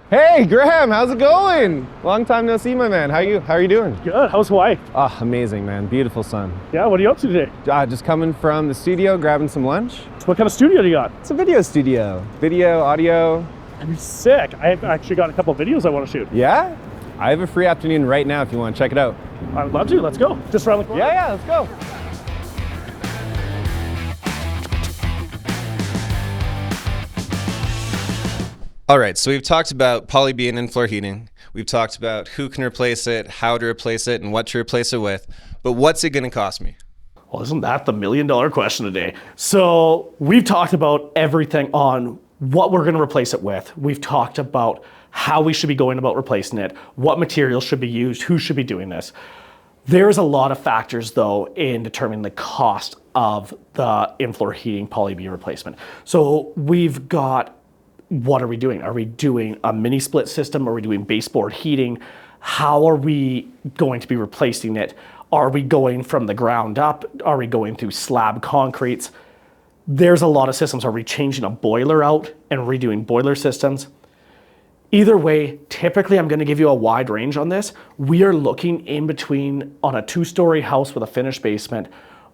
Hey, Graham, how's it going? Long time no see, my man. How are you doing? Good. How's Hawaii? Ah, amazing, man. Beautiful sun. Yeah, what are you up to today? Just coming from the studio, grabbing some lunch. What kind of studio do you got? It's a video studio. Video, audio. I'm sick. I've actually got a couple of videos I want to shoot. Yeah? I have a free afternoon right now if you want to check it out. I'd love to. Let's go. Just around the corner. Yeah, let's go. All right, so we've talked about poly being in-floor heating. We've talked about who can replace it, how to replace it, and what to replace it with. But what's it going to cost me? Well, isn't that the million-dollar question today? So we've talked about everything on what we're going to replace it with. We've talked about how we should be going about replacing it, what materials should be used, who should be doing this. There's a lot of factors, though, in determining the cost of the in-floor heating poly B replacement. So we've got, what are we doing? Are we doing a mini split system? Are we doing baseboard heating? How are we going to be replacing it? Are we going from the ground up? Are we going through slab concretes? There's a lot of systems. Are we changing a boiler out and redoing boiler systems? Either way, typically I'm going to give you a wide range on this. We are looking in between, on a 2-story house with a finished basement,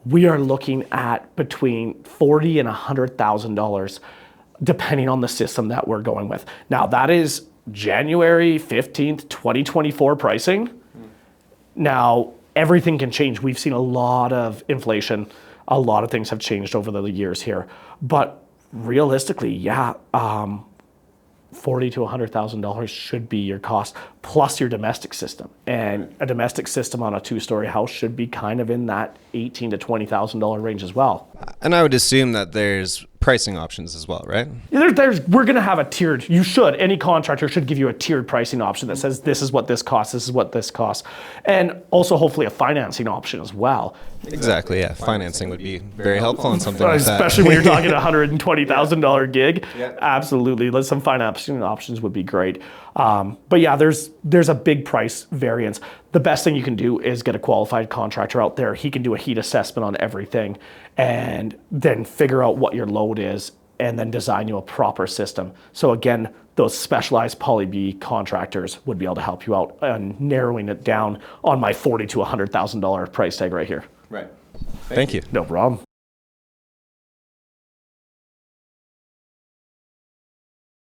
we are looking at between $40,000 and $100,000 depending on the system that we're going with. Now that is January 15th, 2024 pricing. Now everything can change. We've seen a lot of inflation. A lot of things have changed over the years here. But realistically, yeah, $40,000 to $100,000 should be your cost, plus your domestic system. And a domestic system on a 2-story house should be kind of in that $18,000 to $20,000 range as well. And I would assume that there's pricing options as well, right? We're going to have a tiered, any contractor should give you a tiered pricing option that says this is what this costs, this is what this costs. And also hopefully a financing option as well. Exactly, yeah. Financing would be very helpful on something like that. Especially when you're talking a $120,000 gig. Yeah. Absolutely. Some financing options would be great. But yeah, there's a big price variance. The best thing you can do is get a qualified contractor out there. He can do a heat assessment on everything and then figure out what your load is and then design you a proper system. So again, those specialized poly B contractors would be able to help you out on narrowing it down on my $40,000 to $100,000 price tag right here. Right. Thank you. No problem.